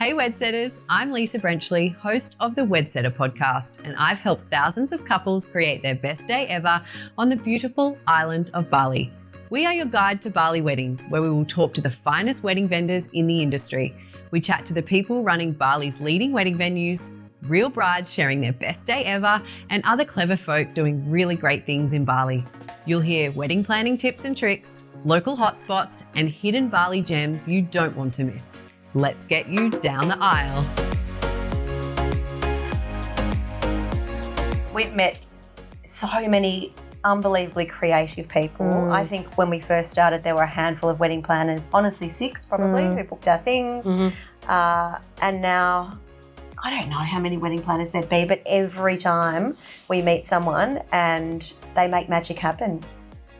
Hey WedSetters, I'm Leisa Brenchley, host of the WedSetter podcast, and I've helped thousands of couples create their best day ever on the beautiful island of Bali. We are your guide to Bali weddings, where we will talk to the finest wedding vendors in the industry. We chat to the people running Bali's leading wedding venues, real brides sharing their best day ever, and other clever folk doing really great things in Bali. You'll hear wedding planning tips and tricks, local hotspots, and hidden Bali gems you don't want to miss. Let's get you down the aisle. We've met so many unbelievably creative people. I think when we first started, there were a handful of wedding planners, honestly 6 probably, who booked our things. And now, I don't know how many wedding planners there'd be, but every time we meet someone and they make magic happen.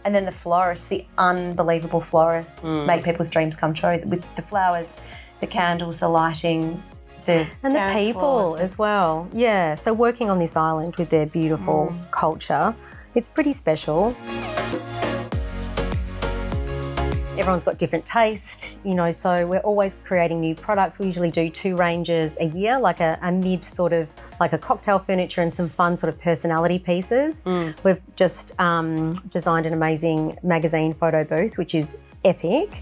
And then the florists, the unbelievable florists, make people's dreams come true with the flowers, the candles, the lighting, and the people as well. Yeah, so working on this island with their beautiful culture, it's pretty special. Everyone's got different taste, so we're always creating new products. We usually do 2 ranges a year, like a mid sort of, like a cocktail furniture and some fun sort of personality pieces. We've just designed an amazing magazine photo booth, which is epic.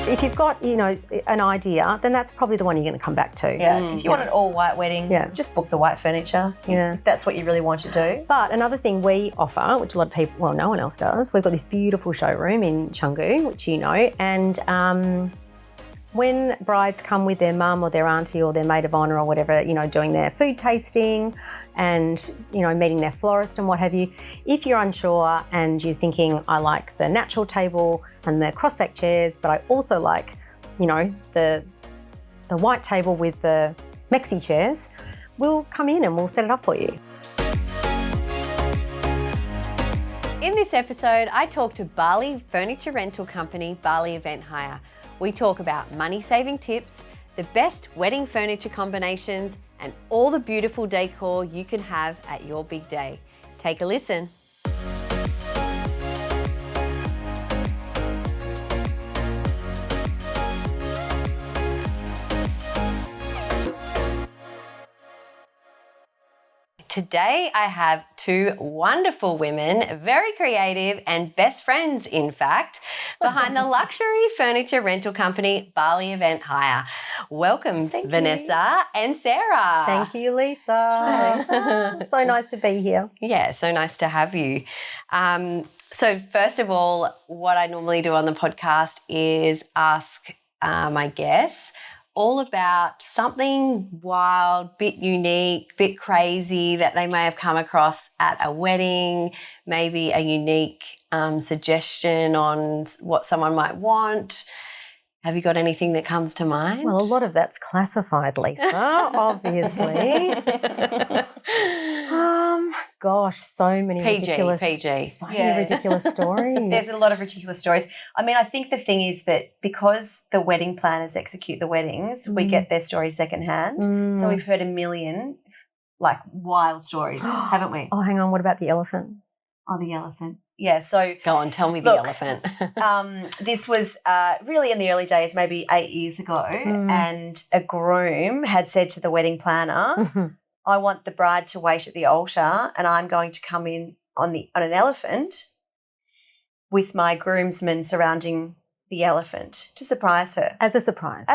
If you've got, an idea, then that's probably the one you're going to come back to. Yeah, if you want an all-white wedding, just book the white furniture. If that's what you really want to do. But another thing we offer, which a lot of people, well, no one else does, we've got this beautiful showroom in Canggu, which and when brides come with their mum or their auntie or their maid of honour or whatever, doing their food tasting and, meeting their florist and what have you, if you're unsure and you're thinking, I like the natural table and the crossback chairs, but I also like, the white table with the Mexi chairs, we'll come in and we'll set it up for you. In this episode, I talk to Bali furniture rental company, Bali Event Hire. We talk about money-saving tips, the best wedding furniture combinations, and all the beautiful decor you can have at your big day. Take a listen. Today I have 2 wonderful women, very creative and best friends, in fact, behind the luxury furniture rental company, Bali Event Hire. Welcome, Vanessa and Sarah. Thank you, Leisa. Hi, Leisa. So nice to be here. Yeah, so nice to have you. So first of all, what I normally do on the podcast is ask my guests all about something wild, bit unique, bit crazy that they may have come across at a wedding, maybe a unique suggestion on what someone might want. Have you got anything that comes to mind? Well, a lot of that's classified, Leisa, obviously. Gosh, so many ridiculous stories. There's a lot of ridiculous stories. I mean, I think the thing is that because the wedding planners execute the weddings, we get their stories secondhand. So we've heard a million, wild stories, haven't we? Oh, hang on. What about the elephant? Oh, the elephant. Yeah, so... Go on, tell me the elephant. This was really in the early days, maybe 8 years ago, and a groom had said to the wedding planner, I want the bride to wait at the altar and I'm going to come in on an elephant with my groomsmen surrounding the elephant to surprise her. As a surprise.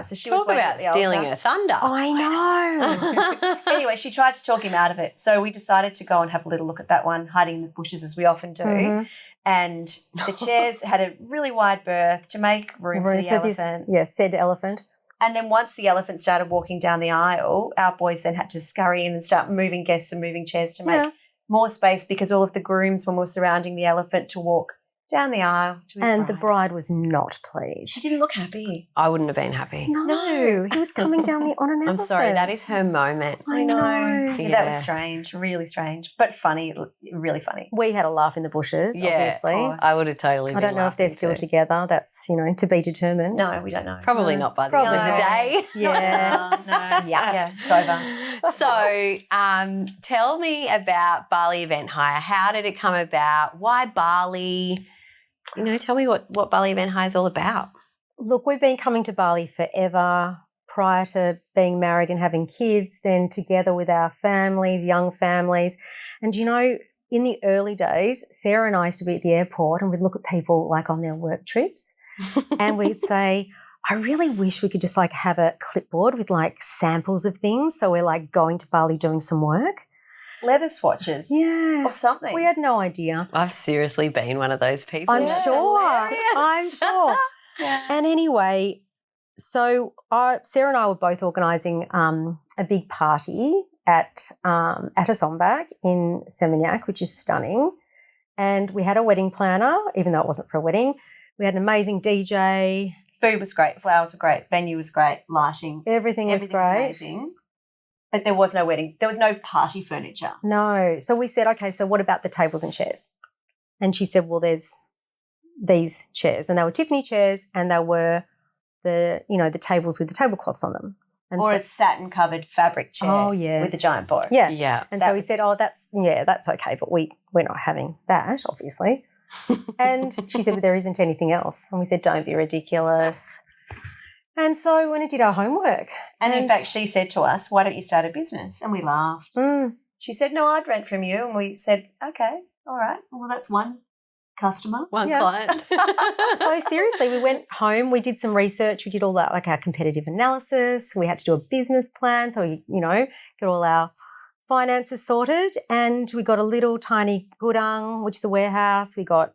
So she was Talk waiting about at the stealing altar. her thunder. I know. Anyway, she tried to talk him out of it. So we decided to go and have a little look at that one, hiding in the bushes as we often do. And the chairs had a really wide berth to make room for the elephant. Said elephant. And then once the elephant started walking down the aisle, our boys then had to scurry in and start moving guests and moving chairs to make more space because all of the groomsmen were surrounding the elephant to walk down the aisle to his And the bride was not pleased. She didn't look happy. I wouldn't have been happy. No. He was coming down on an elephant. I'm sorry, that is her moment. I know. Yeah, that was strange, really strange, but funny, really funny. We had a laugh in the bushes, obviously. I would have totally I don't know if they're still together. That's, to be determined. No, we don't know. Probably not by the end of the day. Yeah. Yeah, it's over. So tell me about Bali Event Hire. How did it come about? Why Bali? Tell me what Bali Event Hire is all about. Look, we've been coming to Bali forever, prior to being married and having kids, then together with our families, young families. And, you know, in the early days, Sarah and I used to be at the airport and we'd look at people like on their work trips and we'd say, I really wish we could just like have a clipboard with like samples of things. So we're like going to Bali doing some work. Leather swatches. Yeah. Or something. We had no idea. I've seriously been one of those people. I'm That's sure. hilarious. I'm sure. Yeah. And anyway, so Sarah and I were both organising a big party at a Sombak in Seminyak, which is stunning. And we had a wedding planner, even though it wasn't for a wedding. We had an amazing DJ. Food was great. Flowers were great. Venue was great. Lighting. Everything was Everything was great. amazing. But there was no wedding. There was no party furniture. No. So we said, okay, so what about the tables and chairs? And she said, well, there's these chairs. And they were Tiffany chairs and they were the tables with the tablecloths on them. And Or so, a satin-covered fabric chair Oh, yes. with a giant bow. yeah. Yeah. And That so we was- said, oh, that's okay, but we're not having that, obviously. And she said, but there isn't anything else. And we said, don't be ridiculous. And so we went and did our homework. And in fact, she said to us, why don't you start a business? And we laughed. Mm, She said, no, I'd rent from you. And we said, okay, all right. Well, that's one customer. One Yeah. client. so seriously, we went home, we did some research, we did all that, like our competitive analysis. We had to do a business plan. So we, get all our finances sorted. And we got a little tiny gudang, which is a warehouse. We got,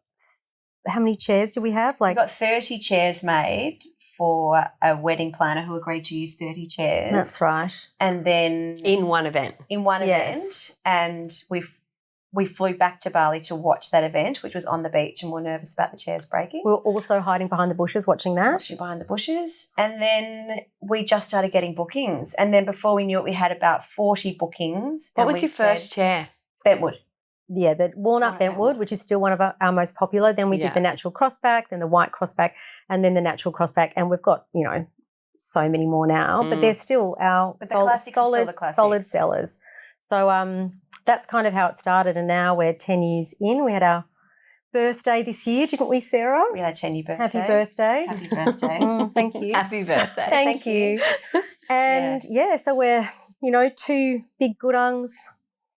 how many chairs do we have? We got 30 chairs made for a wedding planner who agreed to use 30 chairs. That's right. And then In one event. in one Yes. event, and we flew back to Bali to watch that event, which was on the beach, and we were nervous about the chairs breaking. We were also hiding behind the bushes watching that. Actually behind the bushes. And then we just started getting bookings. And then before we knew it, we had about 40 bookings. What And was we your first chair? said, Bentwood. Yeah, the walnut Walnut bentwood, which is still one of our most popular. Then we Yeah. did the natural crossback, then the white crossback, and then the natural crossback. And we've got, so many more now, but they're still our But the classics are still solid, the classics. solid sellers. So that's kind of how it started. And now we're 10 years in. We had our birthday this year, didn't we, Sarah? We had a 10-year birthday. Happy birthday. Happy birthday. Thank you. Happy birthday. Thank you. And so we're, 2 big gudangs,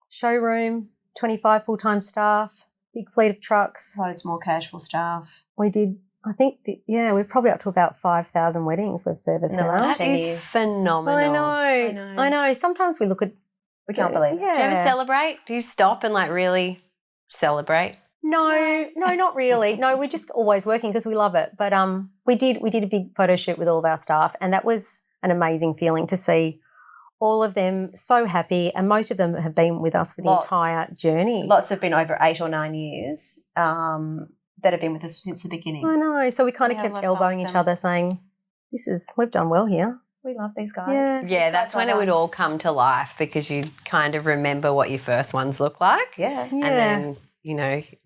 showroom, 25 full-time staff, big fleet of trucks. Loads more casual staff. We did, I think, we're probably up to about 5,000 weddings we've serviced In the now. last That 10 is years. phenomenal. I know. Sometimes we look at... We can't believe it. Yeah. Do you ever celebrate? Do you stop and really celebrate? No, not really. No, we're just always working because we love it. But we did a big photo shoot with all of our staff, and that was an amazing feeling to see all of them so happy, and most of them have been with us for the Lots. entire journey. Lots have been over 8 or 9 years that have been with us since the beginning. I know. So we kind of Yeah, kept love elbowing them. each other, saying, we've done well here. We love these guys. Yeah. Yeah, that's when it would all come to life because you kind of remember what your first ones look like. Yeah. And then,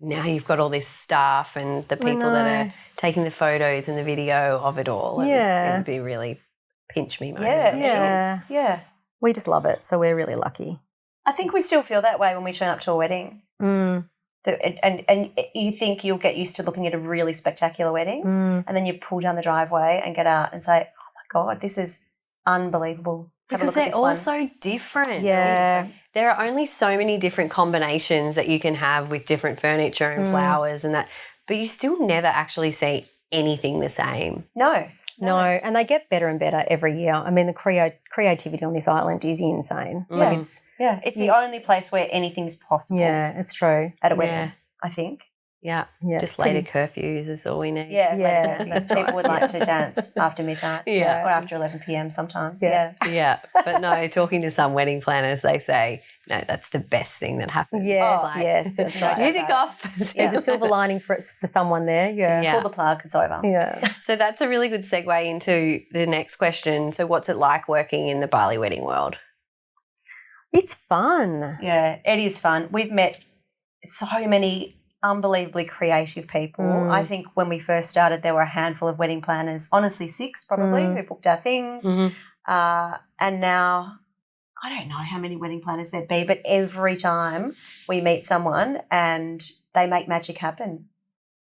now you've got all this staff and the people that know. are taking the photos and the video of it all. And Yeah. it would be really pinch me moment. Yeah. Yeah. It is. Yeah. We just love it, so we're really lucky. I think we still feel that way when we turn up to a wedding. Mm, And you think you'll get used to looking at a really spectacular wedding, mm. and then you pull down the driveway and get out and say, oh my God, this is unbelievable. Have a Because look at they're this all one. so different. Yeah. There are only so many different combinations that you can have with different furniture and flowers and that, but you still never actually see anything the same. No. No, and they get better and better every year. I mean, the creativity on this island is insane. Yeah. Like It's the only place where anything's possible it's true. at a wedding, Yeah. I think. Yeah. Yeah, Just it's later pretty- curfews is all we need. Yeah. Yeah, Later, that's people right. would like to dance after midnight. Yeah. Or after 11 p.m. sometimes. Yeah. Yeah. Yeah. But no, talking to some wedding planners, they say, no, that's the best thing that happens. Yes, Oh, yes, that's no right. doubt. Music off. There's a silver lining for someone there. Yeah. Yeah. Pull the plug, it's over. Yeah. So that's a really good segue into the next question. So what's it like working in the Bali wedding world? It's fun. Yeah, it is fun. We've met so many unbelievably creative people. I think when we first started, there were a handful of wedding planners, honestly 6 probably, who booked our things. And now I don't know how many wedding planners there'd be, but every time we meet someone and they make magic happen.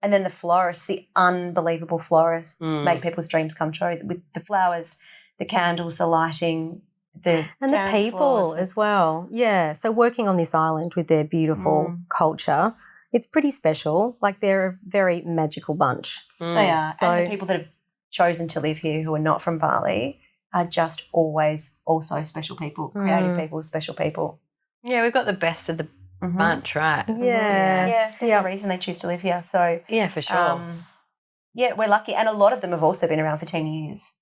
And then the florists, the unbelievable florists, make people's dreams come true with the flowers, the candles, the lighting, the people floors, as well. Yeah. So working on this island with their beautiful culture, it's pretty special. Like they're a very magical bunch. They are. So, and the people that have chosen to live here who are not from Bali are just always also special people, creative people, special people. Yeah, we've got the best of the bunch, right? Yeah. Yeah, there's a reason they choose to live here. So yeah, for sure. Yeah, we're lucky. And a lot of them have also been around for 10 years.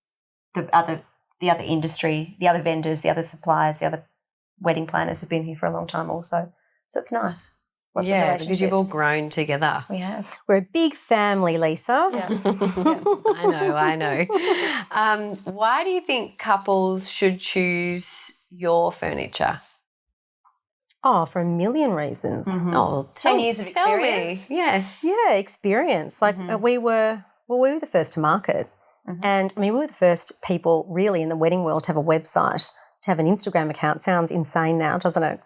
The other industry, the other vendors, the other suppliers, the other wedding planners have been here for a long time also. So it's nice. Lots of yeah, because you've all relationships. grown together. We have. we're a big family, Leisa. Yeah. I know. Why do you think couples should choose your furniture? Oh, for a million reasons. Oh, 10 years of tell me. experience. Yes. Yeah, experience. Like we were the first to market. And I mean, we were the first people really in the wedding world to have a website, to have an Instagram account. Sounds insane now, doesn't it?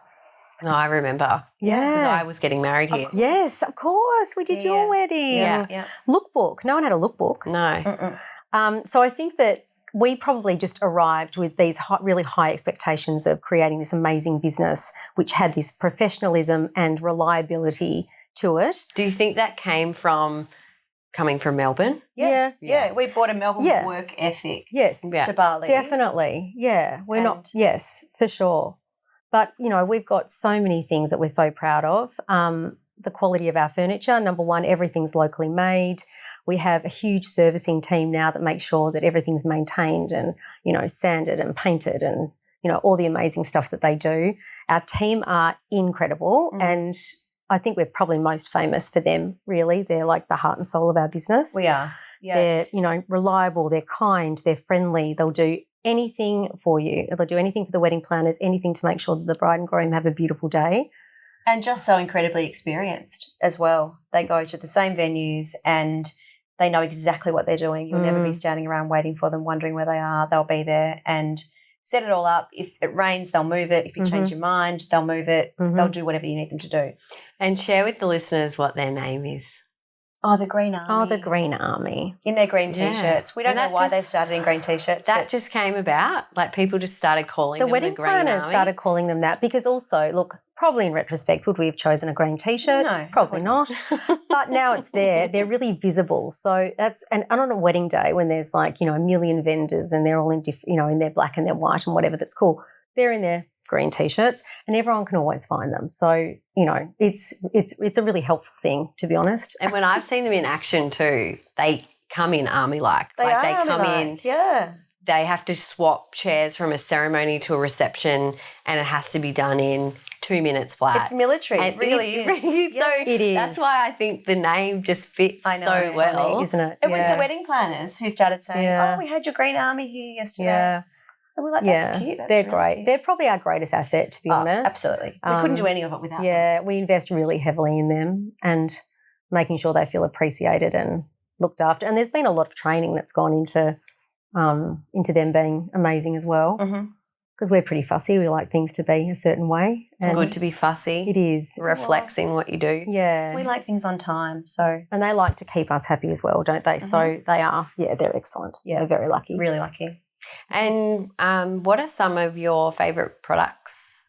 No, I remember. Yeah. Because I was getting married here. Yes, of course. We did your wedding. Yeah. Lookbook. No one had a lookbook. No. So I think that we probably just arrived with these really high expectations of creating this amazing business, which had this professionalism and reliability to it. Do you think that came from coming from Melbourne? Yeah. We brought a Melbourne work ethic Yes. to Bali. Definitely. Yeah. We're not, yes, for sure. But, you know, we've got so many things that we're so proud of. The quality of our furniture, number one, everything's locally made. We have a huge servicing team now that makes sure that everything's maintained and, you know, sanded and painted and, you know, all the amazing stuff that they do. Our team are incredible and I think we're probably most famous for them, really. They're like the heart and soul of our business. We are. Yeah. They're, you know, reliable, they're kind, they're friendly, they'll do anything for you. They'll do anything for the wedding planners, anything to make sure that the bride and groom have a beautiful day. And just so incredibly experienced as well. They go to the same venues and they know exactly what they're doing. You'll never be standing around waiting for them, wondering where they are. They'll be there and set it all up. If it rains, they'll move it. If you change your mind, they'll move it. They'll do whatever you need them to do. And share with the listeners what their name is. Oh, the Green Army. Oh, the Green Army. In their green T-shirts. We don't And know that why just- they started in green T-shirts. That but just came about. Like people just started calling The them wedding the Green planners Army. started calling them that because also, look, probably in retrospect, would we have chosen a green T-shirt? No. Probably not. But now it's there. They're really visible. So that's, and on a wedding day when there's like, you know, a million vendors and they're all in, you know, in their black and their white and whatever, that's cool. They're in their green T-shirts and everyone can always find them. So, you know, it's a really helpful thing, to be honest. And when I've seen them in action too, they come in army-like. They like are they come army-like. in. Yeah. They have to swap chairs from a ceremony to a reception and it has to be done in 2 minutes flat. It's military. And It really is. So It is. that's why I think the name just fits I know, so it's well. Funny, isn't it? It was the wedding planners who started saying, Yeah. oh, we had your Green Army here yesterday. Yeah. And we're like, that's cute. That's they're really great. cute. They're probably our greatest asset, to be honest. Absolutely. We couldn't do any of it without them. Yeah, we invest really heavily in them and making sure they feel appreciated and looked after. And there's been a lot of training that's gone into them being amazing as well. Because we're pretty fussy. We like things to be a certain way. It's good to be fussy. It is. Reflects in what you do. Yeah. We like things on time, so And they like to keep us happy as well, don't they? So they're excellent. Yeah. We're very lucky. really lucky. And what are some of your favourite products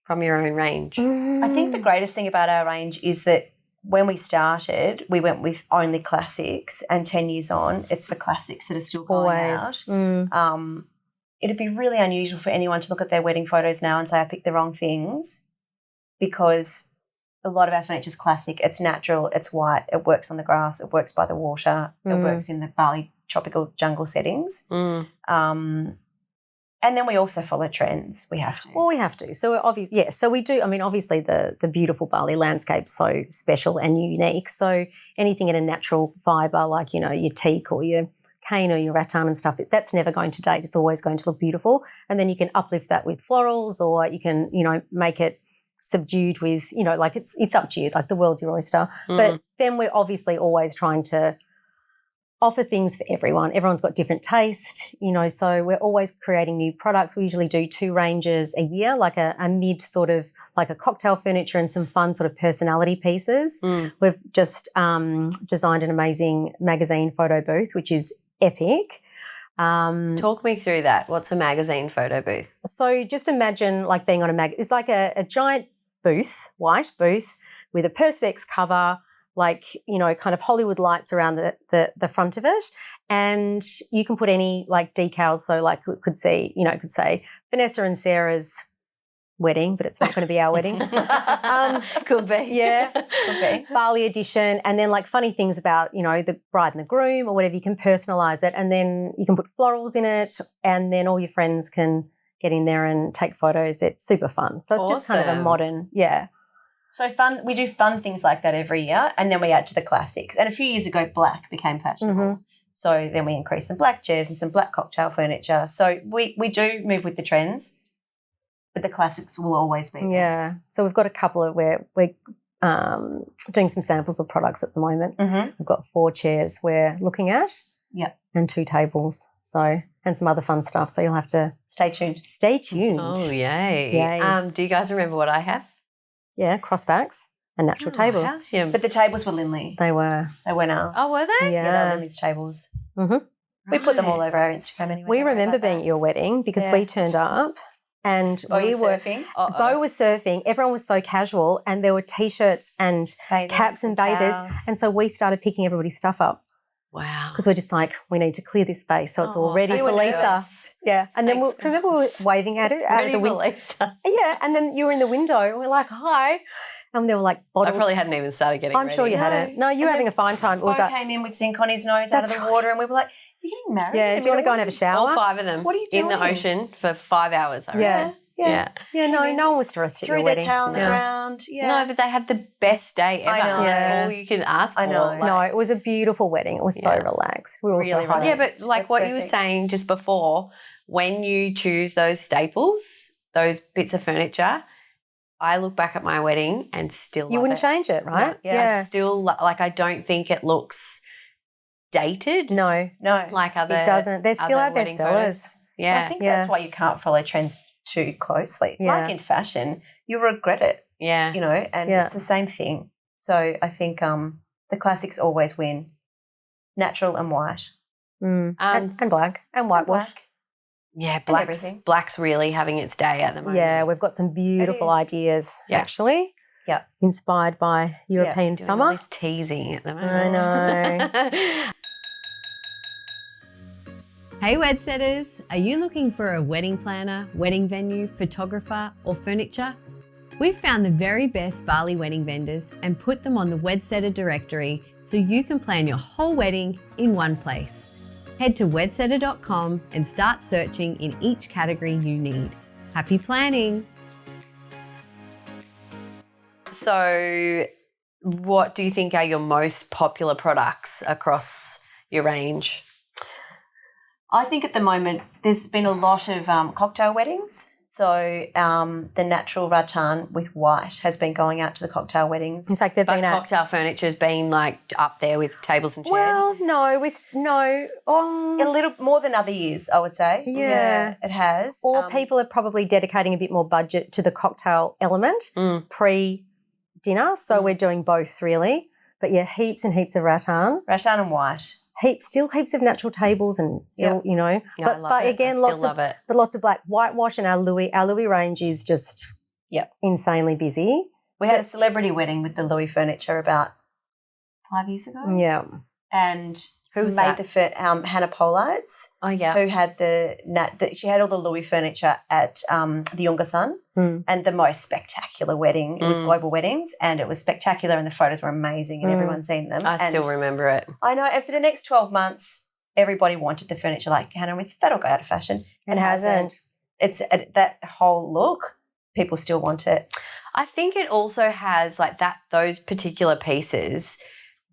from your own range? I think the greatest thing about our range is that when we started, we went with only classics, and 10 years on, it's the classics that are still going out. It'd be really unusual for anyone to look at their wedding photos now and say, I picked the wrong things, because a lot of our furniture is classic. It's natural, it's white, it works on the grass, it works by the water, it works in the Bali tropical jungle settings. And then we also follow trends. We have to. Well, we have to. So so we do. I mean, obviously the beautiful Bali landscape's so special and unique. So anything in a natural fibre, like, you know, your teak or your cane or your rattan and stuff, that's never going to date. It's always going to look beautiful. And then you can uplift that with florals, or you can, you know, make it subdued with, you know, like it's up to you. Like the world's your oyster. But then we're obviously always trying to offer things for everyone. Everyone's got different taste, so we're always creating new products. We usually do 2 ranges a year, like a mid sort of like a cocktail furniture and some fun sort of personality pieces. We've just designed an amazing magazine photo booth, which is epic. Talk me through that. What's a magazine photo booth? So just imagine like being on it's like a giant booth, white booth with a Perspex cover, like, kind of Hollywood lights around the front of it. And you can put any like decals. So like it could say Vanessa and Sarah's wedding, but it's not going to be our wedding. Could be. Yeah. Could be. Bali edition. And then like funny things about, the bride and the groom or whatever. You can personalise it, and then you can put florals in it, and then all your friends can get in there and take photos. It's super fun. So it's just kind of a modern, So fun. We do fun things like that every year, and then we add to the classics. And a few years ago, black became fashionable. So then we increased some black chairs and some black cocktail furniture. So we do move with the trends, but the classics will always be there. Yeah. So we've got a couple of we're doing some samples of products at the moment. We've got 4 chairs we're looking at. Yeah. And 2 tables. So, and some other fun stuff. So you'll have to stay tuned. Oh, yay. Do you guys remember what I had? Yeah, crossbacks and natural tables. Halcyon. But the tables were Lindley. They were. They weren't ours. Oh, were they? Yeah, they were Lindley's tables. We put them all over our Instagram anyway. We remember being at your wedding because we turned up and we were surfing. Beau was surfing. Everyone was so casual, and there were T-shirts and caps and bathers. Towels. And so we started picking everybody's stuff up. Wow. Because we're just like, we need to clear this space so it's all ready for Leisa. Yeah. And then remember we were waving at her out of the window. Yeah. And then you were in the window and we're like, hi. And they were like, I probably hadn't even started getting ready. I'm sure you hadn't. No, you were having a fine time. Beau came in with zinc on his nose out of the water, and we were like, you're getting married? Yeah. Do you want to go and have a shower? All 5 of them. What are you doing? In the ocean for 5 hours. Yeah. Yeah. No one was stressed at your wedding. Threw their towel on the ground. Yeah. No, but they had the best day ever. I know. That's all you can ask for. I know. No, it was a beautiful wedding. It was so relaxed. We were also Really hungry. Yeah, but like That's what you were perfect. saying just before, when you choose those staples, those bits of furniture, I look back at my wedding and still You love wouldn't it. change it, right? No, yeah. I still like. I don't think it looks dated. No, like other. it doesn't. They're still our other wedding best sellers. photos. Yeah, I think that's why you can't follow trends too closely. Yeah. Like in fashion, you regret it, yeah. and it's the same thing. So I think the classics always win. Natural and white. And black and whitewash. Yeah, everything. black's really having its day at the moment. Yeah, we've got some beautiful It is. ideas Yeah. actually. Yeah. Inspired by European Doing summer. all this teasing at the I moment. know. Hey WedSetters, are you looking for a wedding planner, wedding venue, photographer or furniture? We've found the very best Bali wedding vendors and put them on the WedSetter directory so you can plan your whole wedding in one place. Head to wedsetter.com and start searching in each category you need. Happy planning! So, what do you think are your most popular products across your range? I think at the moment there's been a lot of cocktail weddings. So the natural rattan with white has been going out to the cocktail weddings. In fact, they've But been at. cocktail furniture's been like up there with tables and chairs. Well, no. A little more than other years, I would say. Yeah. It has. Or people are probably dedicating a bit more budget to the cocktail element pre-dinner. So we're doing both really. But yeah, heaps and heaps of rattan. rattan and white. Heaps of natural tables and still, Yeah, But, I love but it. again, I still love it. But lots of black. Whitewash and our Louis range is just insanely busy. We had a celebrity wedding with the Louis furniture about 5 years ago. Yeah. And Who was made that? Hannah Polites, Oh, yeah. who had she had all the Louis furniture at the Younger Son, and the most spectacular wedding. It was Global Weddings, and it was spectacular, and the photos were amazing, and everyone's seen them. I still remember it. I know, and for the next 12 months, everybody wanted the furniture like Hannah. With that'll go out of fashion. It hasn't. It's that whole look. People still want it. I think it also has like that, those particular pieces,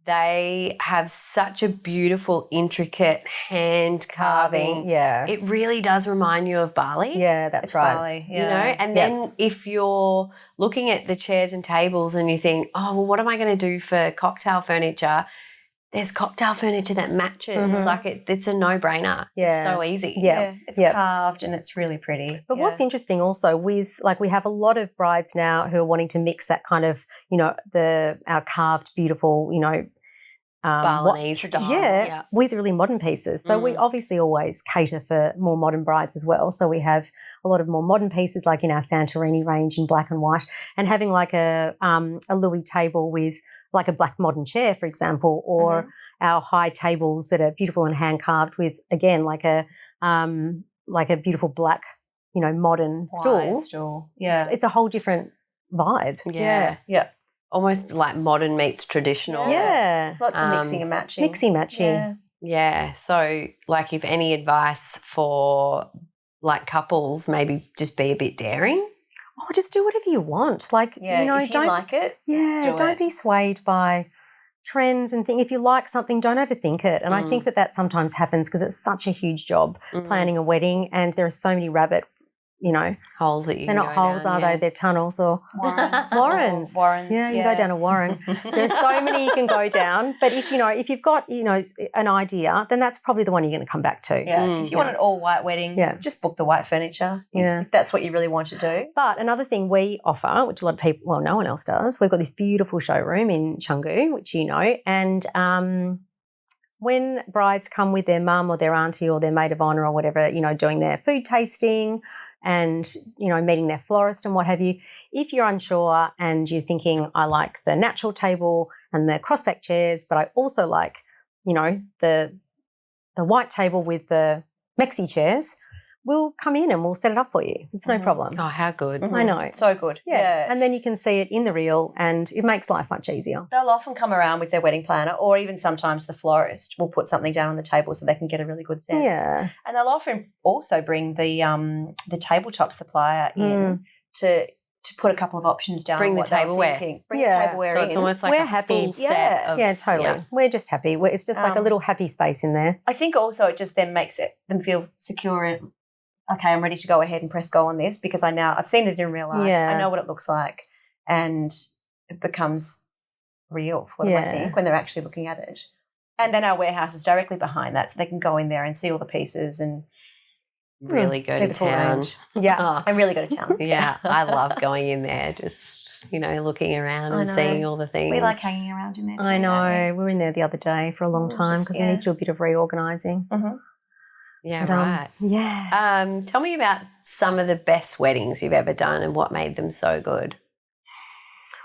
they have such a beautiful, intricate hand carving. Yeah. It really does remind you of Bali. Yeah, that's It's right. Bali, You know, and then if you're looking at the chairs and tables and you think, oh, well, what am I going to do for cocktail furniture? there's cocktail furniture that matches. Like it's a no-brainer. Yeah. It's so easy. Yeah. It's carved and it's really pretty. But what's interesting also with, like, we have a lot of brides now who are wanting to mix that kind of, you know, our carved, beautiful, you know, Balinese style. Yeah, with really modern pieces. So we obviously always cater for more modern brides as well. So we have a lot of more modern pieces, like in our Santorini range in black and white, and having like a Louis table with like a black modern chair, for example, or our high tables that are beautiful and hand carved with, again, like a beautiful black, you know, modern stool. Yeah, It's a whole different vibe. Yeah. Almost like modern meets traditional. Yeah. Lots of mixing and matching. Yeah. So, like, if any advice for like couples, maybe just be a bit daring. Oh, just do whatever you want. Like, you know, if you like it, don't be swayed by trends and things. If you like something, don't overthink it. And I think that sometimes happens because it's such a huge job planning a wedding, and there are so many rabbit, you know, holes that you they're can not go holes, down, are they? They're tunnels or warrens. Yeah, you go down a warren. There's so many you can go down. But if you've got, you know, an idea, then that's probably the one you're going to come back to. Yeah. If you want an all white wedding, just book the white furniture. Yeah. If that's what you really want to do. But another thing we offer, which a lot of people, well, no one else does, we've got this beautiful showroom in Canggu, which you know, and when brides come with their mum or their auntie or their maid of honour or whatever, you know, doing their food tasting and, you know, meeting their florist and what have you, if you're unsure and you're thinking, I like the natural table and the crossback chairs, but I also like, you know, the white table with the Mexi chairs, we'll come in and we'll set it up for you. It's no problem. Oh, how good. I know. So good. Yeah. And then you can see it in the reel and it makes life much easier. They'll often come around with their wedding planner, or even sometimes the florist will put something down on the table so they can get a really good sense. Yeah. And they'll often also bring the tabletop supplier in to put a couple of options down. Bring the what they were tableware. thinking. Bring the tableware So in. it's almost like We're a happy. full set of... Yeah, totally. Yeah. We're just happy. It's just like a little happy space in there. I think also it just then makes them feel secure and, okay, I'm ready to go ahead and press go on this because I've seen it in real life. Yeah. I know what it looks like, and it becomes real for them, I think, when they're actually looking at it. And then our warehouse is directly behind that, so they can go in there and see all the pieces and really go see to the full town. range. Yeah. Oh, I really go to town. yeah, I love going in there, just, you know, looking around and seeing all the things. We like hanging around in there too. I know. We were in there the other day for a long time because we need to do a bit of reorganising. Mm-hmm. Yeah, right. Yeah. Tell me about some of the best weddings you've ever done and what made them so good.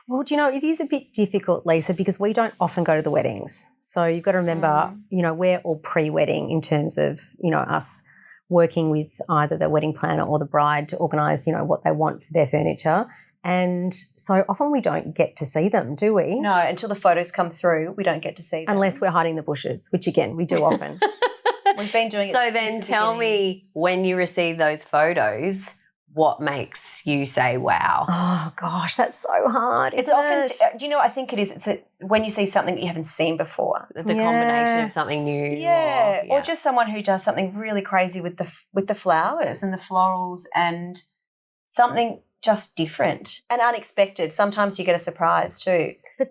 Well, do you know, it is a bit difficult, Leisa, because we don't often go to the weddings. So you've got to remember, you know, we're all pre-wedding in terms of, you know, us working with either the wedding planner or the bride to organise, you know, what they want for their furniture. And so often we don't get to see them, do we? No, until the photos come through, we don't get to see them. Unless we're hiding in the bushes, which, again, we do often. We've been doing it. So then tell me, when you receive those photos, what makes you say, wow? Oh, gosh, that's so hard. It's often, do you know what I think it is? It's when you see something that you haven't seen before. The combination of something new. Yeah. Or just someone who does something really crazy with the flowers and the florals and something just different and unexpected. Sometimes you get a surprise too. But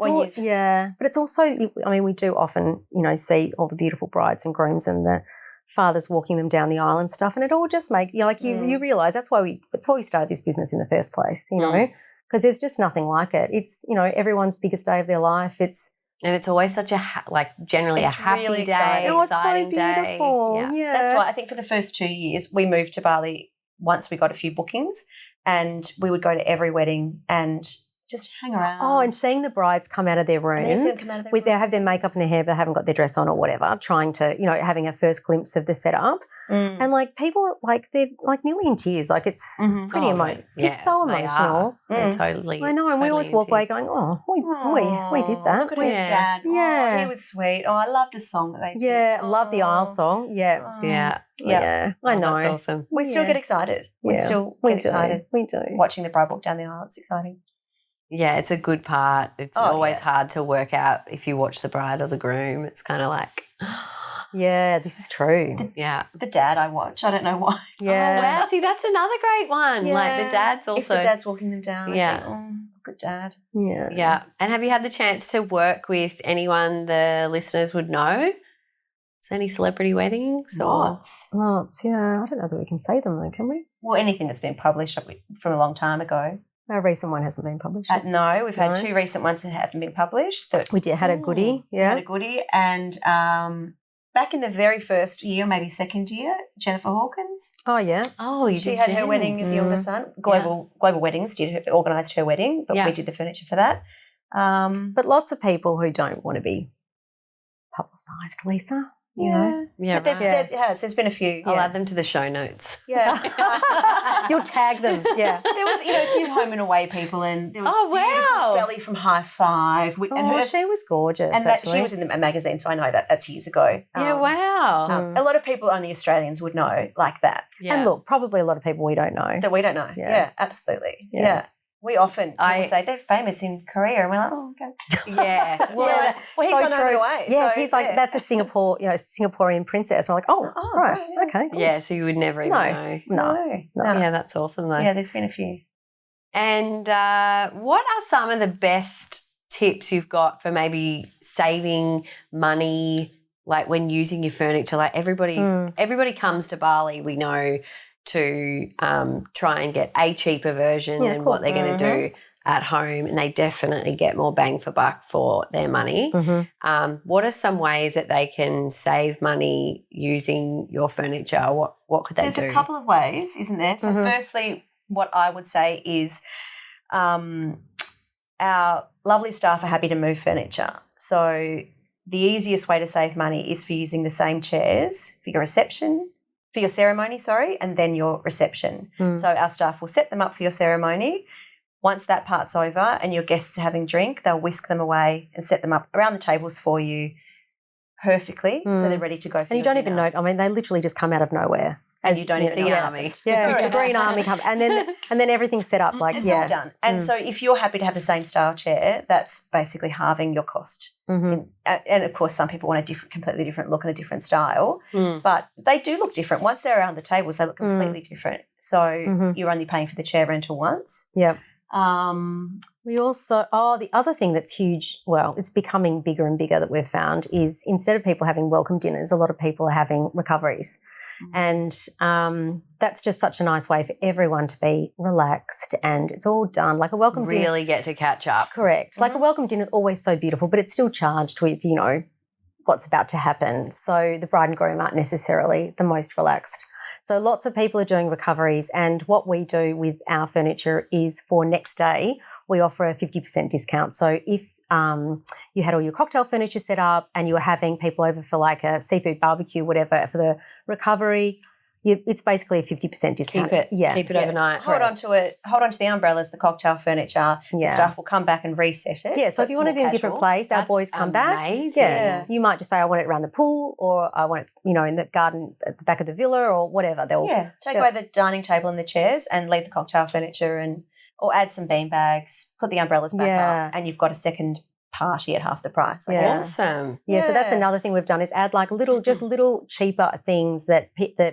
it's also, I mean, we do often, you know, see all the beautiful brides and grooms and the fathers walking them down the aisle and stuff, and it all just makes, you know, like you realise that's why we started this business in the first place, you know, because there's just nothing like it. It's, you know, everyone's biggest day of their life. And it's always such a generally a happy really day, exciting it's so beautiful. day. Yeah. That's why I think for the first 2 years we moved to Bali once we got a few bookings, and we would go to every wedding and just hang around. Oh, and seeing the brides come out of their room, they have their makeup and their hair, but they haven't got their dress on or whatever, trying to, you know, having a first glimpse of the setup. And like people, like they're like nearly in tears. Like it's pretty emotional. Yeah, it's so emotional. They're totally. I know, and we always walk away going, "Oh, we did that." Look at Dad. Yeah, oh, he was sweet. Oh, I love the song that they did. Yeah, love the aisle song. Yeah, yeah. I know. That's awesome. We still get excited. We get excited. We do. Watching the bride walk down the aisle, it's exciting. Yeah, it's a good part. It's always hard to work out if you watch the bride or the groom. It's kind of like, yeah, this is true. The dad I watch. I don't know why. Yeah. Oh, wow. See, that's another great one. Yeah. Like the dad's also. If the dad's walking them down. Yeah. I think, good dad. Yeah. Yeah. And have you had the chance to work with anyone the listeners would know? Is there any celebrity weddings? Lots. Lots, yeah. I don't know that we can say them though, can we? Well, anything that's been published from a long time ago. Our recent one hasn't been published. No, we've had 2 recent ones that haven't been published. We had a goodie, yeah. Had a goodie. And back in the very first year, maybe second year, Jennifer Hawkins. Oh, yeah. Oh, She had her wedding with the younger son. Global Weddings organised her wedding, but we did the furniture for that. But lots of people who don't want to be publicised, Leisa. You know? Yeah, but there's been a few. I'll add them to the show notes. Yeah. You'll tag them, yeah. There was, a few home and away people, and there was wow. Felly from High Five. She was gorgeous, and she was in the magazine, so I know that's years ago. Wow. A lot of people, only Australians would know like that. Yeah. And look, probably a lot of people we don't know. That we don't know. Yeah, absolutely. Yeah. We often say they're famous in Korea, and we're like, oh, okay. Yeah. Well, he's on the way. Yeah, he's like, that's a Singaporean princess. And we're like, oh right, okay. Yeah, so you would never even know. No. Yeah, that's awesome though. Yeah, there's been a few. And what are some of the best tips you've got for maybe saving money, like when using your furniture? Like everybody comes to Bali, we know, to try and get a cheaper version than what they're going to do at home, and they definitely get more bang for buck for their money. What are some ways that they can save money using your furniture? What could they do? There's a couple of ways, isn't there? So firstly, what I would say is our lovely staff are happy to move furniture. So the easiest way to save money is for using the same chairs for your ceremony, and then your reception. So our staff will set them up for your ceremony. Once that part's over and your guests are having a drink, they'll whisk them away and set them up around the tables for you perfectly, so they're ready to go for And you don't even know, they literally just come out of nowhere. And you don't even know. The army. Yeah, the green army comes. And then everything's set up like, it's all done. And so if you're happy to have the same style chair, that's basically halving your cost. And of course, some people want a completely different look and a different style, but they do look different. Once they're around the tables, they look completely different. So you're only paying for the chair rental once. Yeah. We also, the other thing that's huge, well, it's becoming bigger and bigger that we've found is instead of people having welcome dinners, a lot of people are having recoveries. And that's just such a nice way for everyone to be relaxed, and it's all done. Like a welcome dinner. Really get to catch up. Correct. Like a welcome dinner is always so beautiful, but it's still charged with, what's about to happen. So the bride and groom aren't necessarily the most relaxed. So lots of people are doing recoveries, and what we do with our furniture is for next day, we offer a 50% discount. So if you had all your cocktail furniture set up and you were having people over for like a seafood barbecue, whatever, for the recovery, it's basically a 50% discount. Keep it overnight. Hold on to it. Hold on to the umbrellas, the cocktail furniture. The staff will come back and reset it. Yeah, so if you want it in a different place, our boys come back. Yeah. You might just say, I want it around the pool, or I want it, in the garden at the back of the villa, or whatever. Take away the dining table and the chairs and leave the cocktail furniture, or add some bean bags, put the umbrellas back up, and you've got a second party at half the price. Awesome. Yeah, so that's another thing we've done is add like little cheaper things that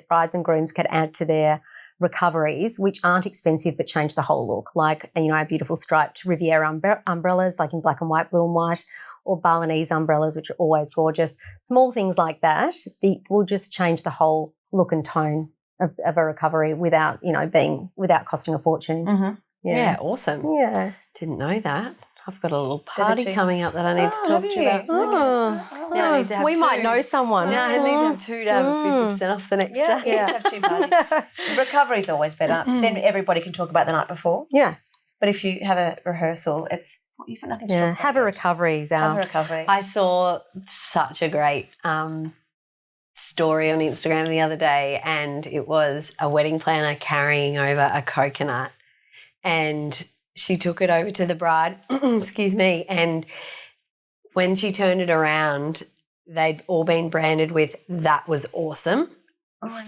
brides and grooms can add to their recoveries, which aren't expensive but change the whole look. Like, our beautiful striped Riviera umbrellas, like in black and white, blue and white, or Balinese umbrellas, which are always gorgeous. Small things like that will just change the whole look and tone of a recovery without costing a fortune. Yeah, awesome. Yeah. Didn't know that. I've got a little party coming up that I need to talk to you about. Now I need to have we might know someone. Now I need to have 2 to have 50% off the next day. Yeah, have 2 parties. Recovery's always better. Then everybody can talk about the night before. Yeah. But if you have a rehearsal, you've got nothing to talk about. Have a recovery, Zal. Have a recovery. I saw such a great story on Instagram the other day, and it was a wedding planner carrying over a coconut, and she took it over to the bride, excuse me, and when she turned it around, they'd all been branded with "That was awesome"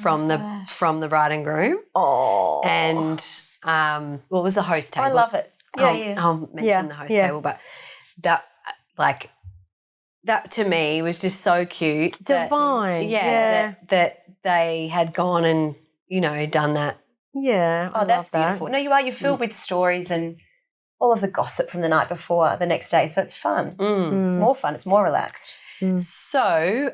from the bride and groom. Oh, and what was the host table? I love it. I'll mention the host table, but that to me was just so cute. Divine. That they had gone and done that. Yeah. Oh, that's beautiful. No, you are. You're filled with stories and all of the gossip from the night before the next day. So it's fun. It's more fun. It's more relaxed. So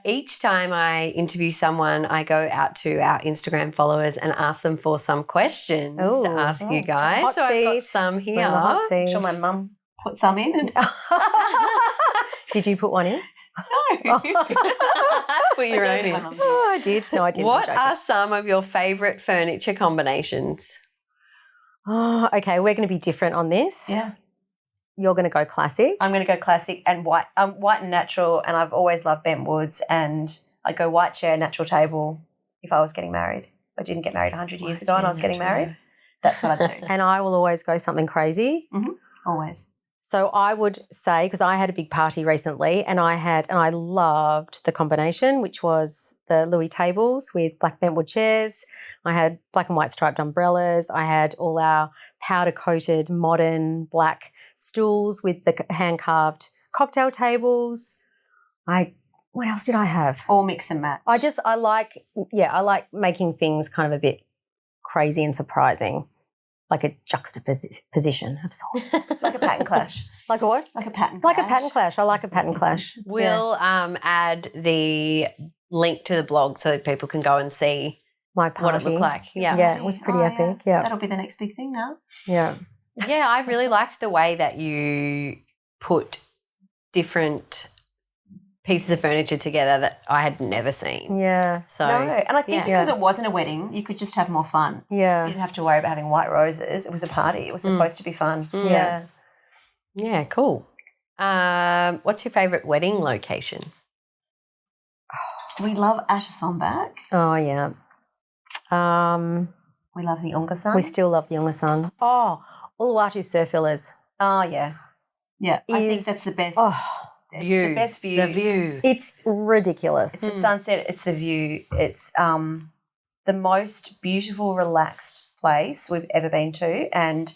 each time I interview someone, I go out to our Instagram followers and ask them for some questions to ask you guys. Hot So I've got seat. some here. On the hot seat. I'm sure my mum put some in. And Did you put one in? no. Put your own in. Oh, I did. No, I didn't. What are some of your favourite furniture combinations? Oh, okay. We're going to be different on this. Yeah. You're going to go classic. I'm going to go classic and white. White and natural, and I've always loved bent woods, and I'd go white chair, natural table if I was getting married. I didn't get married 100 years ago and I was getting married. That's what I'd do. And I will always go something crazy. Always. So I would say, because I had a big party recently and I loved the combination, which was the Louis tables with black bentwood chairs. I had black and white striped umbrellas. I had all our powder coated modern black stools with the hand carved cocktail tables. What else did I have? All mix and match. I like making things kind of a bit crazy and surprising, like a juxtaposition of sorts. Like a pattern clash. Like a what? Like a pattern clash. Like a pattern clash. I like a pattern clash. We'll add the link to the blog so that people can go and see My party. what it looked like. Yeah. Yeah, it was pretty epic. Yeah. That'll be the next big thing now. Yeah. Yeah, I really liked the way that you put different pieces of furniture together that I had never seen. Yeah. So No, and I think Yeah. because it wasn't a wedding, you could just have more fun. You Yeah. didn't have to worry about having white roses. It was a party. It was supposed to be fun. Yeah. yeah, cool. What's your favourite wedding location? We love Ashasonback. Oh, yeah. We love the Ungasan. We still love the Yongasan. Oh, Uluwatu Surf Villas. Oh, yeah. Yeah, I think Is- that's the best. Oh, It's View. the best view. The view. it's ridiculous. It's the sunset. It's the view. It's the most beautiful, relaxed place we've ever been to. And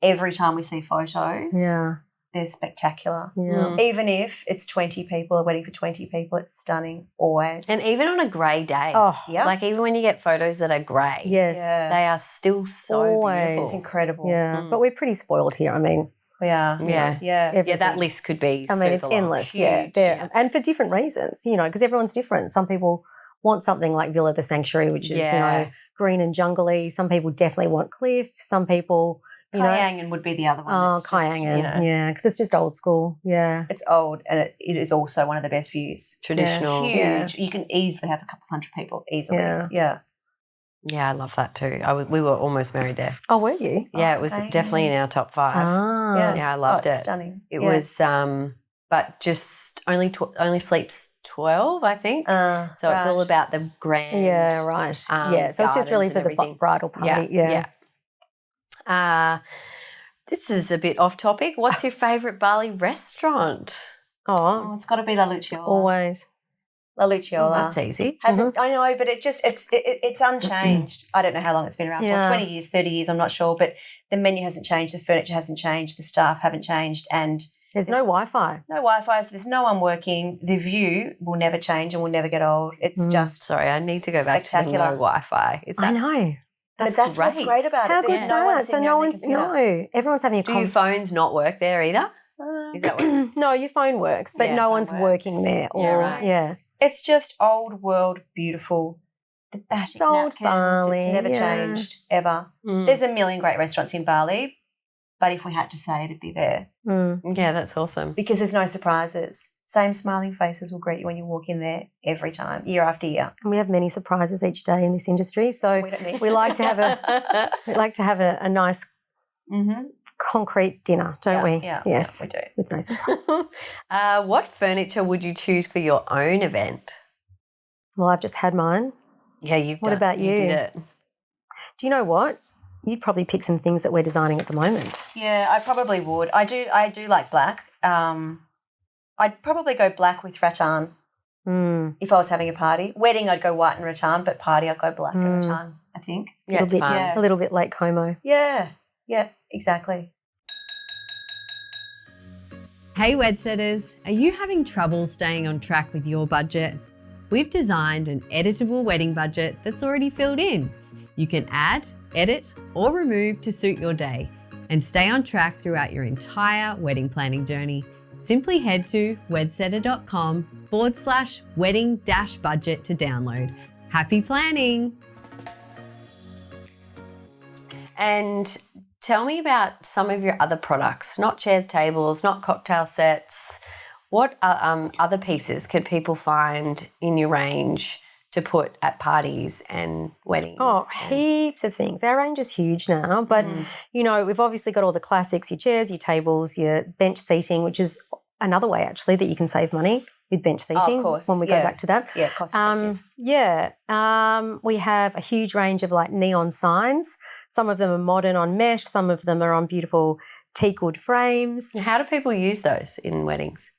every time we see photos, Yeah. they're spectacular. Yeah. Even if it's 20 people, a wedding for 20 people, it's stunning always. And even on a grey day. Oh, yeah. Like even when you get photos that are grey, yes. Yeah. they are still so Always. beautiful. It's incredible. Yeah. Mm. But we're pretty spoiled here. I mean, We are. Yeah. Yeah. Yeah, everything. that list could be I mean, it's super long. endless. Yeah. Huge. They're- And for different reasons, because everyone's different. Some people want something like Villa the Sanctuary, which is, Yeah. green and jungly. Some people definitely want cliff. Some people, Kyangan would be the other one. oh, that's just, Kyangan. Yeah, because it's just old school. Yeah. It's old and it is also one of the best views. Traditional. Huge. Yeah. You can easily have a couple hundred people easily. Yeah. Yeah. Yeah, I love that too. We were almost married there. Oh, were you? Yeah, it was okay. definitely in our top 5. Ah. Yeah, I loved it's it. Stunning. It Yeah. was, but just only sleeps 12, I think. So it's right. all about the grand. Yeah, right. Yeah, so it's just really gardens for and the everything. bridal party. Yeah. This is a bit off topic. What's your favourite Bali restaurant? Oh, Oh, it's got to be La Luciola. always. La Luciola. That's easy. Hasn't I know, but it's unchanged. I don't know how long it's been around Yeah. for. 20 years, 30 years, I'm not sure. But the menu hasn't changed, the furniture hasn't changed, the staff haven't changed, and There's no Wi-Fi. no Wi-Fi, so there's no one working. The view will never change and will never get old. It's just Sorry, I need to go back to the no Spectacular. Wi-Fi. Is I that know. that's what's great. great about How it. good's There's no one that? So sitting no on their one's computer. everyone's having a Do your phones not work there either? Is that what? No, your phone works, but Yeah, no phone one's works. working there. Or, Yeah, right. yeah. It's just old world, beautiful. The batik It's old napkins, Bali, it's never yeah. changed, ever. Mm. There's a million great restaurants in Bali, but if we had to say, it'd be there. Mm. Yeah, that's awesome. Because there's no surprises. Same smiling faces will greet you when you walk in there every time, year after year. And we have many surprises each day in this industry. So We don't need we like to have a nice Mm-hmm. concrete dinner, don't we? Yeah, Yes. yeah, we do. With no surprise. What furniture would you choose for your own event? Well, I've just had mine. Yeah, What about you? did it. Do you know what? You'd probably pick some things that we're designing at the moment. Yeah, I probably would. I do like black. I'd probably go black with rattan Mm. if I was having a party. Wedding, I'd go white and rattan, but party, I'd go black and rattan, I think. Yeah, it's bit, fun. Yeah. A little bit Lake Como. Yeah, exactly. Hey WedSetters, are you having trouble staying on track with your budget? We've designed an editable wedding budget that's already filled in. You can add, edit, or remove to suit your day. and stay on track throughout your entire wedding planning journey. Simply head to wedsetter.com/wedding-budget to download. Happy planning! And tell me about some of your other products, not chairs, tables, not cocktail sets. What other pieces could people find in your range to put at parties and weddings? Oh, heaps of things. Our range is huge now, but, you know, we've obviously got all the classics, your chairs, your tables, your bench seating, which is another way actually that you can save money with bench seating. Of course, when we go back to that. Yeah, cost effective. We have a huge range of like neon signs. Some of them are modern on mesh, some of them are on beautiful teak wood frames. How do people use those in weddings?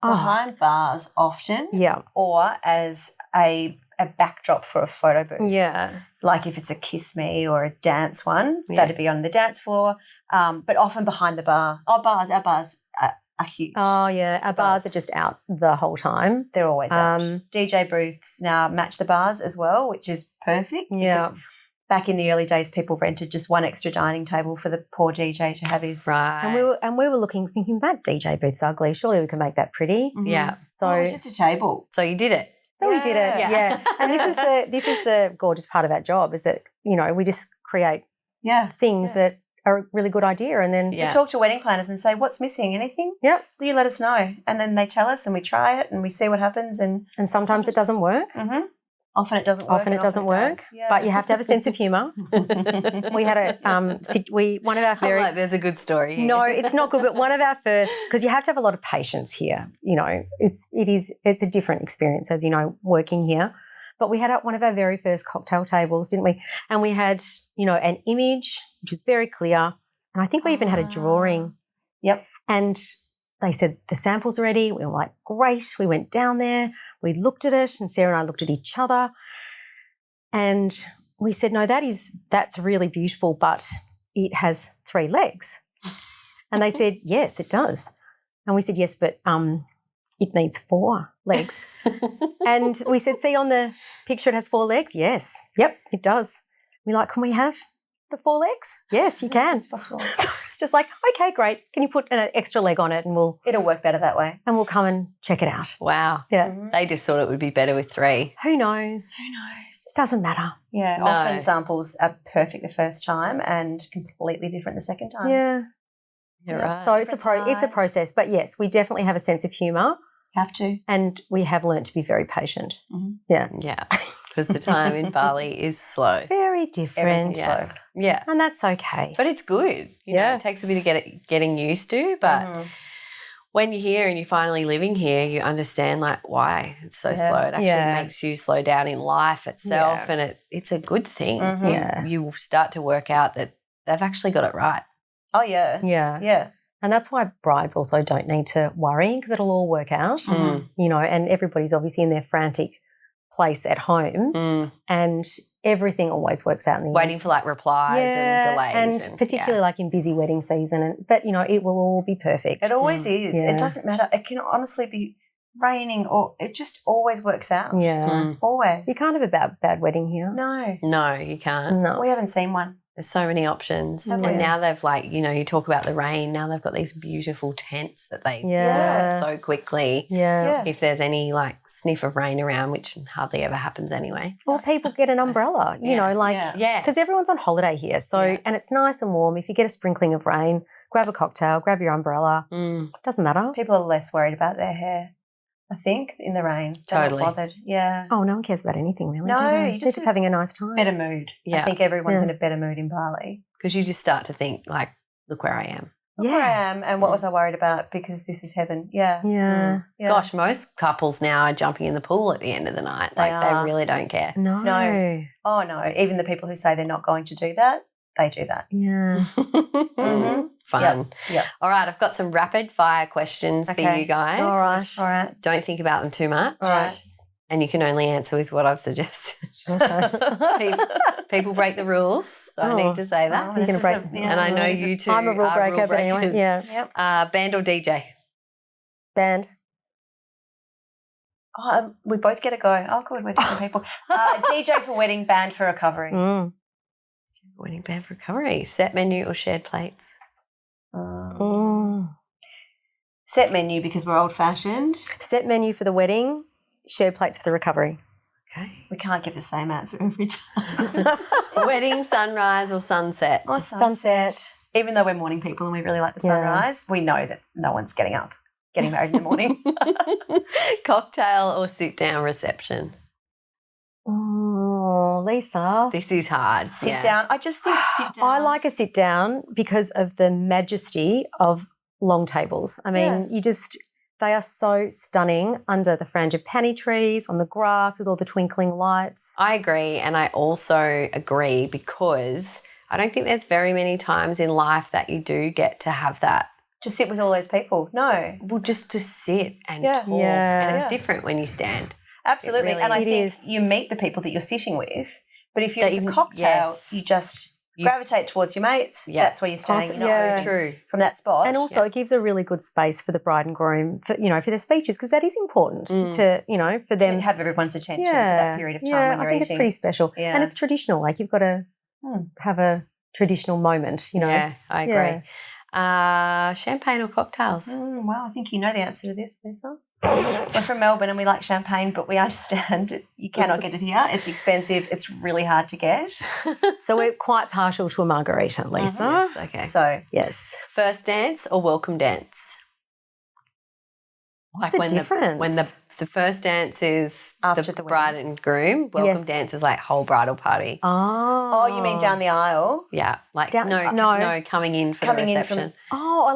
Behind bars often, Yeah. or as a backdrop for a photo booth. Yeah. Like if it's a kiss me or a dance one, Yeah. that'd be on the dance floor, but often behind the bar. Our bars are huge. Oh, yeah. Our bars are just out the whole time. They're always out. DJ booths now match the bars as well, which is perfect. Yeah. because back in the early days, people rented just one extra dining table for the poor DJ to have his. Right. And we were looking, thinking that DJ booth's ugly. Surely we can make that pretty. Yeah. So, Oh, it's just a table. So you did it. so we did it. Yeah. Yeah. And this is the gorgeous part of our job is that, you know, we just create Yeah. things that are a really good idea, and then Yeah. We talk to wedding planners and say, what's missing? Anything? Yep. Will you let us know? And then they tell us and we try it and we see what happens. And sometimes it doesn't work. often it doesn't work. Often it and doesn't work, does. Yeah. but you have to have a sense of humour. We had one of our very there's a good story here. no, it's not good, but one of our first, because you have to have a lot of patience here. You know, it's a different experience, as you know, working here. But we had one of our very first cocktail tables, didn't we? And we had, you know, an image which was very clear, and I think we even had a drawing. Yep. And they said the sample's ready. We were like, great. We went down there. We looked at it, and Sarah and I looked at each other, and we said, no, that's really beautiful, but it has 3 legs. And they said, yes, it does. And we said, yes, but it needs 4 legs. And we said, see on the picture it has 4 legs? Yes. Yep, it does. We're like, can we have the 4 legs? Yes, you can. It's possible. It's just like, okay, great. Can you put an extra leg on it, and we'll It'll work better that way. come and check it out. Wow. Yeah. They just thought it would be better with 3. Who knows? Who knows? Doesn't matter. Yeah, No. often samples are perfect the first time and completely different the second time. Yeah. You're Yeah. right. So it's a Different it's a size. process, but yes, we definitely have a sense of humour, Have to. and we have learnt to be very patient. Yeah. Because the time in Bali is slow. Very different. Everything's Yeah. slow. Yeah. And that's okay. But it's good. You know, Yeah. it takes a bit of getting used to, but when you're here and you're finally living here, you understand like why it's so slow. It actually Yeah. makes you slow down in life itself, and it's a good thing. Yeah. You start to work out that they've actually got it right. Oh, yeah. Yeah. Yeah. And that's why brides also don't need to worry, because it'll all work out, Mm. you know, and everybody's obviously in their frantic place at home, Mm. and everything always works out in the Waiting end. for like replies and delays. and particularly like in busy wedding season. But, you know, it will all be perfect. It always is. Yeah. It doesn't matter. It can honestly be raining or it just always works out. Yeah. Mm. Always. You can't have a bad wedding here. No. No, you can't. No. We haven't seen one. There's so many options. Have And we? now they've like, you know, you talk about the rain, now they've got these beautiful tents that they Yeah. put up so quickly. Yeah. Yeah. If there's any like sniff of rain around, which hardly ever happens anyway. Or people get an umbrella, you Yeah. know, like, Yeah. Yeah. because everyone's on holiday here. So, Yeah. and it's nice and warm. If you get a sprinkling of rain, grab a cocktail, grab your umbrella. Mm. Doesn't matter. People are less worried about their hair, I think, in the rain. They're not Totally. bothered. Yeah. Oh, no one cares about anything really. No, do they? you They're just just having a nice time. Better mood. Yeah. I think everyone's Yeah. in a better mood in Bali. Because you just start to think like, look where I am. Look where I am and what was I worried about because this is heaven. Yeah. Yeah. Yeah. Gosh, most couples now are jumping in the pool at the end of the night. They Like they are. really don't care. No. No. Oh, no. Even the people who say they're not going to do that, they do that. Yeah. Mhm. Fun. Yep. All right, I've got some rapid fire questions for Okay. you guys. All right. All right. Don't think about them too much. All right. And you can only answer with what I've suggested. Okay. People break the rules, so I Oh. need to say that. Oh, You're this gonna is break- yeah. And I know This is- you two I'm a rule are breaker, rule but anyway. breakers. Yeah. Yep. Band or DJ? Band. Oh, we both get a go. Oh, good. We're different people. DJ for wedding, band for recovery. Mm. Wedding band for recovery. Set menu or shared plates? Set menu because we're old-fashioned. Set menu for the wedding, shared plates for the recovery. Okay. We can't give the same answer every time. Wedding, sunrise or sunset? Or Sunset. Even though we're morning people and we really like the sunrise, we know that no one's getting married in the morning. Cocktail or sit-down reception? Oh, Leisa. This is hard. Sit down. I just think sit down. I like a sit down because of the majesty of long tables. I mean, they are so stunning under the frangipani trees, on the grass with all the twinkling lights. I agree, and I also agree because I don't think there's very many times in life that you do get to have that. Just sit with all those people. No. Well, just to sit and talk, Yeah. and it's different when you stand. Absolutely. It really and I is. think you meet the people that you're sitting with, but if you're That a you- cocktail, yes. you just gravitate towards your mates. Yeah. That's where you're staying. You're not Yeah. moving True. from that spot. And also, it gives a really good space for the bride and groom, for their speeches, because that is important to, for to them. have everyone's attention for that period of time when you're I think eating. it's pretty special. Yeah. And it's traditional. Like, you've got to have a traditional moment, Yeah, I agree. Champagne or cocktails? Wow, I think you know the answer to this, Lisa. We're from Melbourne and we like champagne, but we understand you cannot get it here. It's expensive. It's really hard to get. So we're quite partial to a margarita, Lisa. Yes, okay. So Yes. First dance or welcome dance? What's the difference? when the first dance is After the the bride and groom, welcome Yes. dance is like whole bridal party. Oh, you mean down the aisle? Yeah, like Down- no, coming in for Coming the in reception. Oh,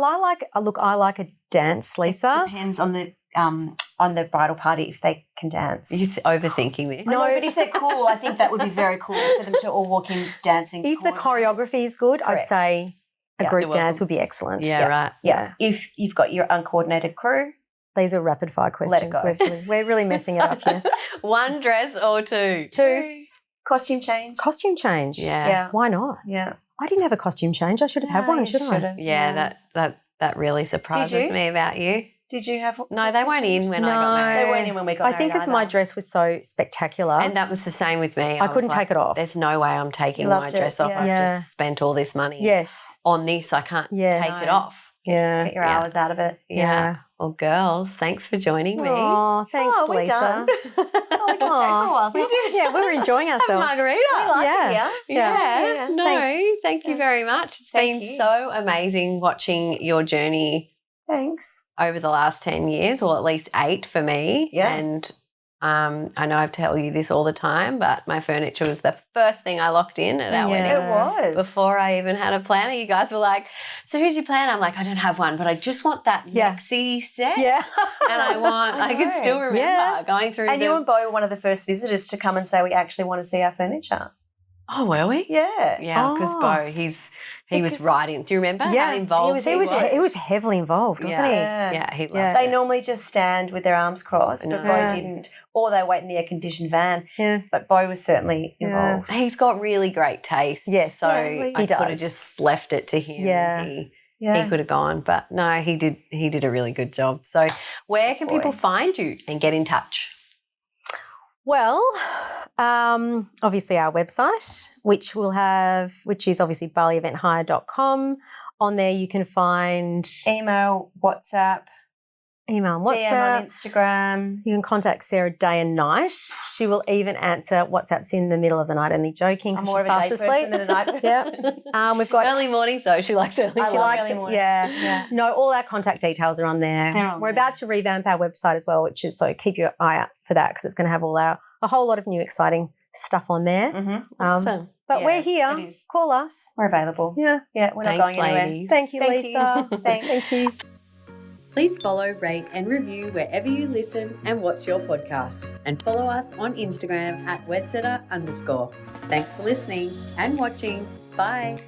I like a dance, Lisa. Depends on the bridal party if they can dance. You're overthinking this. No, but if they're cool, I think that would be very cool for them to all walk in dancing. If the choreography is good, I'd Correct. say a Yeah. group The welcome. dance would be excellent. Yeah, right. Yeah. If you've got your uncoordinated crew, These are rapid fire questions. go. We're really messing it up here. One dress or two? Two. costume change. Costume change. Yeah. Yeah. Why not? Yeah. I didn't have a costume change. I should have had No, one, you shouldn't I? should've. Yeah, that really surprises you? me about you. Did you have? No, they weren't in when I got No. married. They weren't in when we got I married. think because my dress was so spectacular. And that was the same with me. I was couldn't like, take it off. There's no way I'm taking You my loved it, dress off. yeah. I've Yeah. just spent all this money Yes. on this. I can't Yeah. take it No. off. Yeah. Get your Yeah. hours out of it. Yeah. Well, girls, thanks for joining me. Oh, thanks, Oh, we're Lisa. done. Aw, we did. Yeah, we were enjoying ourselves. Margarita. Yeah. Yeah. No, thank you very much. It's Thank been you. so amazing watching your journey Thanks. over the last 10 years, or at least 8 for me. Yeah. And I know I tell you this all the time, but my furniture was the first thing I locked in at our Yeah. wedding. It was. Before I even had a planner, you guys were like, so who's your planner? I'm like, I don't have one, but I just want that Yeah. maxi set. Yeah. And I can know. still remember Yeah. going through And you and Beau were one of the first visitors to come and say we actually want to see our furniture. Oh, were we? Yeah. Yeah, because Oh. Beau, he was Because- right in. Do you remember Yeah. how involved He was heavily involved, wasn't he? Yeah, he loved Yeah. They it. normally just stand with their arms crossed, but No. Beau Yeah. didn't. Or they wait in the air-conditioned van. Yeah. But Beau was certainly Yeah. involved. He's got really great taste. Yes. So Yeah, I he could have does. just left it to him. Yeah. Yeah. He could have gone, but no, he did a really good job. So where can boy. people find you and get in touch? Well, obviously our website, which is obviously balievent.hire.com. On there you can find Email, WhatsApp, email and DM WhatsApp. on Instagram. You can contact Sarah day and night. She will even answer WhatsApps in the middle of the night, only joking. I'm 'cause more of she's a day fast person asleep. than a night person. Yeah. We've got Early mornings though. She likes early. I She like likes early it. morning. Yeah. No, all our contact details are on there. They're on We're there. about to revamp our website as well, which is so keep your eye out for that because it's going to have a whole lot of new exciting stuff on there. Mm-hmm. Awesome. But Yeah, we're here. it is. Call us. We're available. Yeah. Yeah, we're not Thanks, going anywhere. ladies. Thank you, Thank Lisa. you. Thanks. Thank you. Please follow, rate, and review wherever you listen and watch your podcasts. And follow us on Instagram at WedSetter_. Thanks for listening and watching. Bye.